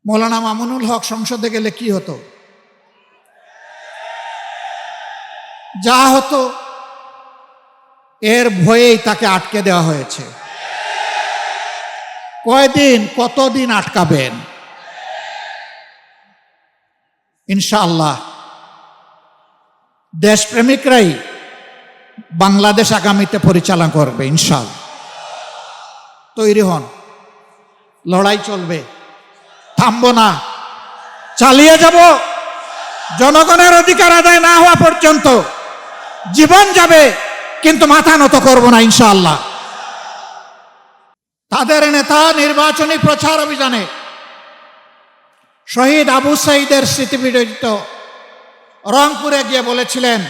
মৌলানা মামুনুল হক সংসদে গেলে কি হতো? যা হতো এর ভয়েই তাকে আটকে দেওয়া হয়েছে। কয়দিন, কতদিন আটকাবেন? ইনশাআল্লাহ দেশপ্রেমিকরাই বাংলাদেশ আগামীতে পরিচালনা করবে ইনশাআল্লাহ। তৈরি হন, লড়াই চলবে, থামবো না, চালিয়ে যাব। জনগণের অধিকার আদায় না হওয়া পর্যন্ত জীবন যাবে, কিন্তু মাথা নত করব না ইনশাআল্লাহ। তাদের নেতা নির্বাচনী প্রচার অভিযানে শহীদ আবু সাঈদের স্মৃতিবিজড়িত রংপুরে গিয়ে বলেছিলেন,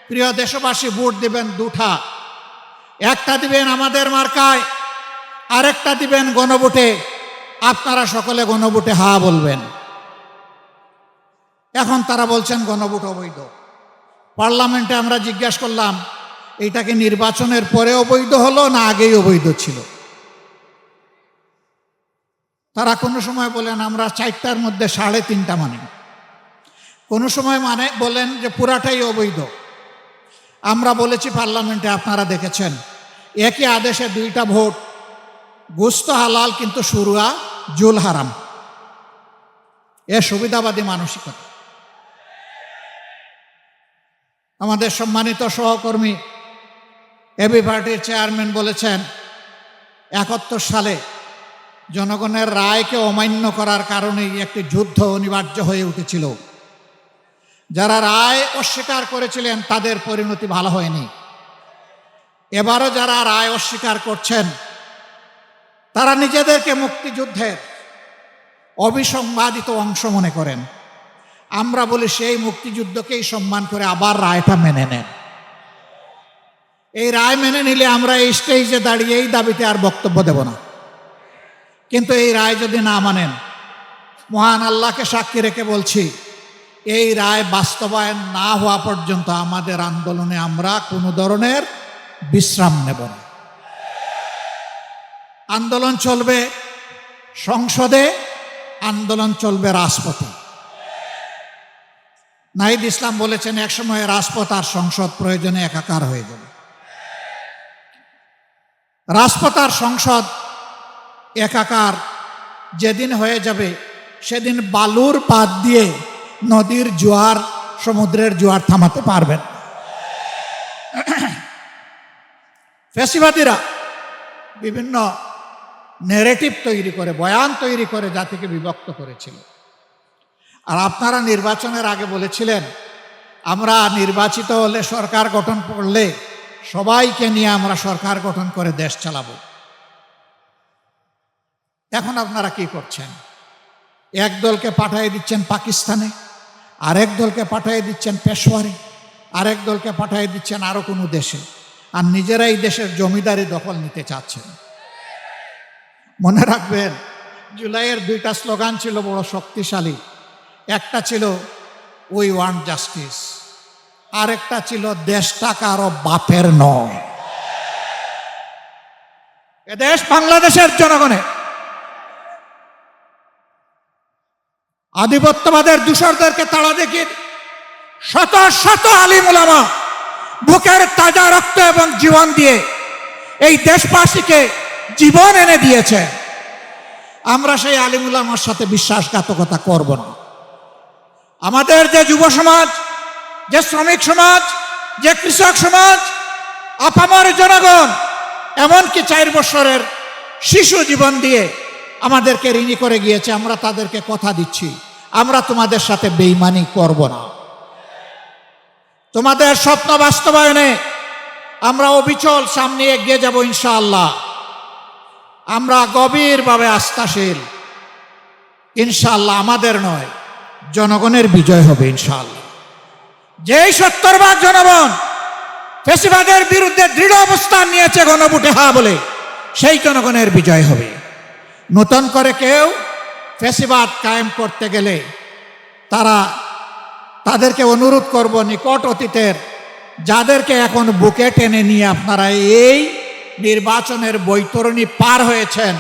প্রিয় দেশবাসী, ভোট দিবেন দুটা, একটা দিবেন আমাদের মার্কায়, আরেকটা দিবেন গণভোটে। আপনারা সকলে গণভোটে হা বলবেন। এখন তারা বলছেন গণভোট অবৈধ। পার্লামেন্টে আমরা জিজ্ঞাসা করলাম, এইটা কি নির্বাচনের পরে অবৈধ হলো না আগেই অবৈধ ছিল? তারা কোনো সময় বলেন আমরা 4টার মধ্যে 3.5টা মানি, কোনো সময় বলেন যে পুরাটাই অবৈধ। আমরা বলেছি পার্লামেন্টে, আপনারা দেখেছেন একই আদেশে 2টা ভোট, গোশত হালাল কিন্তু শুরুয়া জুল হারাম। এ সুবিধাবাদী মানসিকতা। আমাদের সম্মানিত সহকর্মী এবি পার্টির চেয়ারম্যান বলেছেন, 71 সালে জনগণের রায়কে অমান্য করার কারণেই একটি যুদ্ধ অনিবার্য হয়ে উঠেছিল। যারা রায় অস্বীকার করেছিলেন তাদের পরিণতি ভালো হয়নি। এবারও যারা রায় অস্বীকার করছেন তারা নিজেদেরকে মুক্তিযুদ্ধের অবিসংবাদিত অংশ মনে করেন। আমরা বলি সেই মুক্তিযুদ্ধকেই সম্মান করে আবার রায়টা মেনে নেন। এই রায় মেনে নিলে আমরা এই স্টেজে দাঁড়িয়ে এই দাবিতে আর বক্তব্য দেব না। কিন্তু এই রায় যদি না মানেন, মহান আল্লাহকে সাক্ষী রেখে বলছি, এই রায় বাস্তবায়ন না হওয়া পর্যন্ত আমাদের আন্দোলনে আমরা কোনো ধরনের বিশ্রাম নেব না। আন্দোলন চলবে সংসদে, আন্দোলন চলবে রাজপথে। নাহিদ ইসলাম বলেছেন, একসময় রাজপথ আর সংসদ প্রয়োজনে একাকার হয়ে যাবে। রাজপথ আর সংসদ একাকার যেদিন হয়ে যাবে, সেদিন বালুর পাত দিয়ে নদীর জোয়ার, সমুদ্রের জোয়ার থামাতে পারবেন। ফ্যাসিবাদীরা বিভিন্ন ন্যারেটিভ তৈরি করে, বয়ান তৈরি করে জাতিকে বিভক্ত করেছিল। আর আপনারা নির্বাচনের আগে বলেছিলেন, আমরা নির্বাচিত হলে, সরকার গঠন করলে সবাইকে নিয়ে আমরা সরকার গঠন করে দেশ চালাবো। এখন আপনারা কি করছেন? এক দলকে পাঠিয়ে দিচ্ছেন পাকিস্তানে, আরেক দলকে পাঠিয়ে দিচ্ছেন পেশোয়ারে, আরেক দলকে পাঠিয়ে দিচ্ছেন আরো কোনো দেশে, আর নিজেরাই দেশের জমিদারি দখল নিতে চাচ্ছেন। মনে রাখবেন, জুলাইয়ের 2টা স্লোগান ছিল বড় শক্তিশালী। একটা ছিল উই ওয়ান্ট জাস্টিস, আরেকটা ছিল দেশটা কারো বাপের নয়, এ দেশ বাংলাদেশের জনগণের। আধিপত্যবাদের দূষরদেরকে তাড়া দেখি শত শত আলিম উলামা বুকের তাজা রক্ত এবং জীবন দিয়ে এই দেশবাসীকে জীবন এনে দিয়েছে। আমরা সেই আলিম উলামার সাথে বিশ্বাসঘাতকতা করব না। আমাদের যে যুব সমাজ, যে শ্রমিক সমাজ, যে কৃষক সমাজ, আপামর জনগণ, এমনকি 4 বছরের শিশু জীবন দিয়ে আমাদেরকে ঋণী করে গিয়েছে, আমরা তাদেরকে কথা দিচ্ছি, আমরা তোমাদের সাথে বেঈমানি করব না। তোমাদের স্বপ্ন বাস্তবায়নে আমরা অবিচল সামনে এগিয়ে যাব ইনশাআল্লাহ। আমরা গভীরভাবে আস্থাশীল, ইনশাআল্লাহ আমাদের নয়, জনগণের বিজয় হবে ইনশাআল্লাহ। যেই 70 ভাগ জনগণ ফ্যাসিবাদের বিরুদ্ধে দৃঢ় অবস্থান নিয়েছে গণভোটে হা বলে, সেই জনগণের বিজয় হবে। নতুন করে কেউ ফ্যাসিবাদ কায়েম করতে গেলে তাদেরকে অনুরোধ করব, নিকট অতীতের যাদেরকে এখন বুকে টেনে নিয়ে আপনারা এই নির্বাচনের বৈতরণী পার হয়েছেন,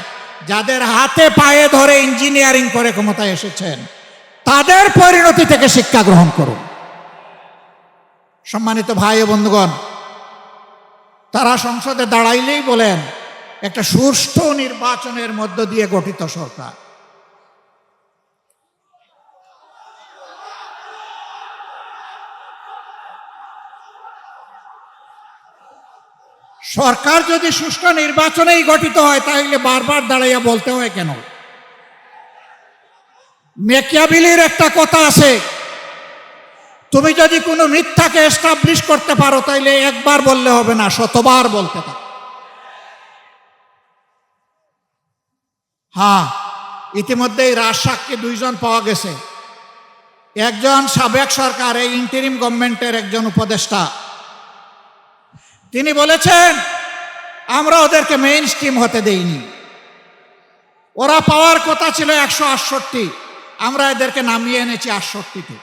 যাদের হাতে পায়ে ধরে ইঞ্জিনিয়ারিং করে ক্ষমতায় এসেছেন, তাদের পরিণতি থেকে শিক্ষা গ্রহণ করুন। সম্মানিত ভাই ও বন্ধুগণ, তারা সংসদে দাঁড়াইলেই বলেন একটা সুষ্ঠু নির্বাচনের মধ্য দিয়ে গঠিত সরকার। সরকার যদি সুষ্ঠু নির্বাচনেই গঠিত হয়, তাহলে বারবার দাঁড়াইয়া বলতে হয় কেন? মেকিয়াভেলির একটা কথা আছে, তুমি যদি কোনো মিথ্যাকে এস্টাবলিশ করতে পারো, তাইলে একবার বললে হবে না, শতবার বলতে থাকো। হ্যাঁ, ইতিমধ্যেই রাজসাক্ষী দুইজন পাওয়া গেছে। একজন সাবেক সরকার, এই ইন্টারিম গভর্নমেন্টের একজন উপদেষ্টা, তিনি বলেছেন আমরা ওদেরকে মেইন স্ট্রিম হতে দেইনি, ওরা পাওয়ার কথা ছিল 168, আমরা এদেরকে নামিয়ে এনেছি 68-তে।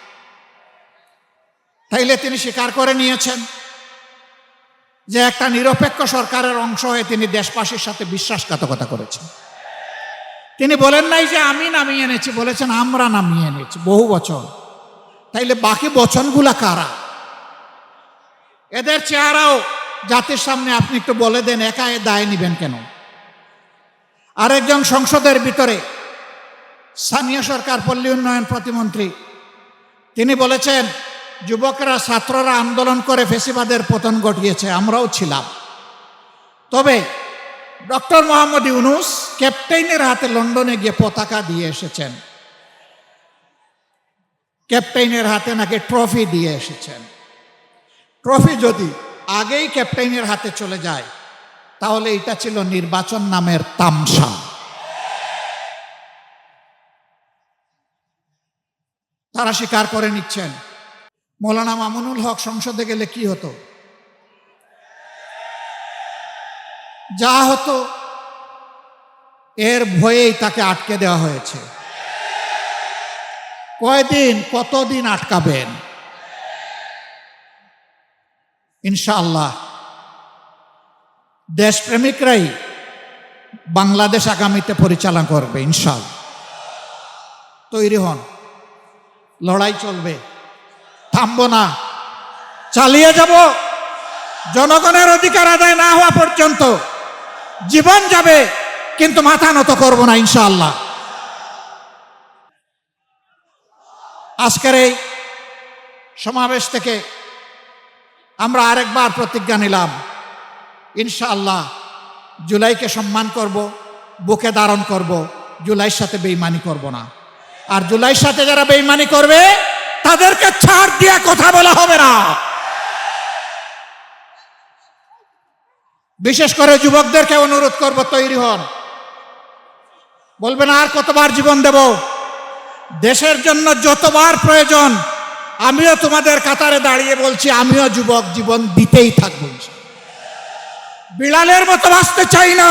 তাইলে তিনি স্বীকার করে নিয়েছেন যে একটা নিরপেক্ষ সরকারের অংশ হয়ে তিনি দেশবাসীর সাথে বিশ্বাসঘাতকতা করেছেন। তিনি বলেন নাই যে আমি নামিয়ে এনেছি, বলেছেন আমরা নামিয়ে এনেছি বহু বচন। তাইলে বাকি বচনগুলা কারা? এদের চেহারাও জাতির সামনে আপনি একটু বলে দেন, একা এ দায় নিবেন কেন? আরেকজন সংসদের ভিতরে স্থানীয় সরকার পল্লী উন্নয়ন প্রতিমন্ত্রী, তিনি বলেছেন যুবকরা ছাত্ররা আন্দোলন করে ফেসিবাদের পতন ঘটিয়েছে, আমরাও ছিলাম। তবে ডক্টর মোহাম্মদ ইউনূস ক্যাপ্টেইনের হাতে লন্ডনে গিয়ে পতাকা দিয়ে এসেছেন, ক্যাপ্টেইনের হাতে নাকি ট্রফি দিয়ে এসেছেন। ট্রফি যদি আগেই ক্যাপ্টেইনের হাতে চলে যায়, তাহলে এটা ছিল নির্বাচন নামের তামসা। তারা স্বীকার করে নিচ্ছেন। মৌলানা মামুনুল হক সংসদে গেলে কি হতো? যা হতো, এর ভয়েই তাকে আটকে দেওয়া হয়েছে। কয়দিন, কতদিন আটকাবেন? ইনশাআল্লাহ দেশপ্রেমিকরাই বাংলাদেশ আগামীতে পরিচালনা করবে ইনশাআল্লাহ। তৈরি হন, লড়াই চলবে, থামবো না, চালিয়ে যাব। জনগণের অধিকার আদায় না হওয়া পর্যন্ত জীবন যাবে, কিন্তু মাথা নত করব না ইনশাআল্লাহ। আজকের এই সমাবেশ থেকে আমরা আরেকবার প্রতিজ্ঞা নিলাম, ইনশাআল্লাহ জুলাইকে সম্মান করব, বুকে ধারণ করব, জুলাইয়ের সাথে বেঈমানি করব না। আর জুলাইয়ের সাথে যারা বেঈমানি করবে, তাদেরকে ছাড় দিয়ে কথা বলা হবে না। বিশেষ করে যুবকদেরকে অনুরোধ করব, তৈরি হন। বলবেন আর কতবার জীবন দেব? দেশের জন্য যতবার প্রয়োজন, আমিও তোমাদের কাতারে দাঁড়িয়ে বলছি, আমিও যুবক, জীবন দিতেই থাকবো। বিড়ালের মতো বাঁচতে চাই না,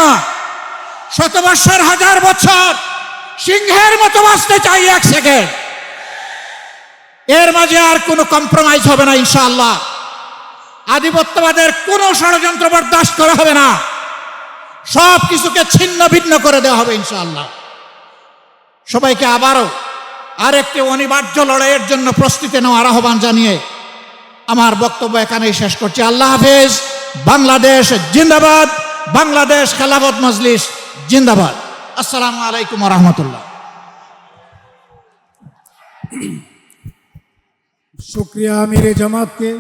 100 বছর, 1000 বছর, সিংহের মতো বাঁচতে চাই 1 সেকেন্ড। এর মাঝে আর কোনো কম্প্রোমাইজ হবে না ইনশাআল্লাহ। আধিপত্যবাদের কোনো ষড়যন্ত্র বরদাস্ত করা হবে না, সব কিছুকে ছিন্ন ভিন্ন করে দেওয়া হবে ইনশাআল্লাহ। সবাইকে আবারও আরেকটি অনিবার্য লড়াইয়ের জন্য প্রস্তুতি নেওয়ার আহ্বান জানিয়ে আমার বক্তব্য এখানেই শেষ করছি। আল্লাহ হাফেজ। বাংলাদেশ জিন্দাবাদ, বাংলাদেশ খেলাফত মজলিস জিন্দাবাদ। আসসালামু আলাইকুম ওয়া রাহমাতুল্লাহ। शुक्रिया अमीर जमात के।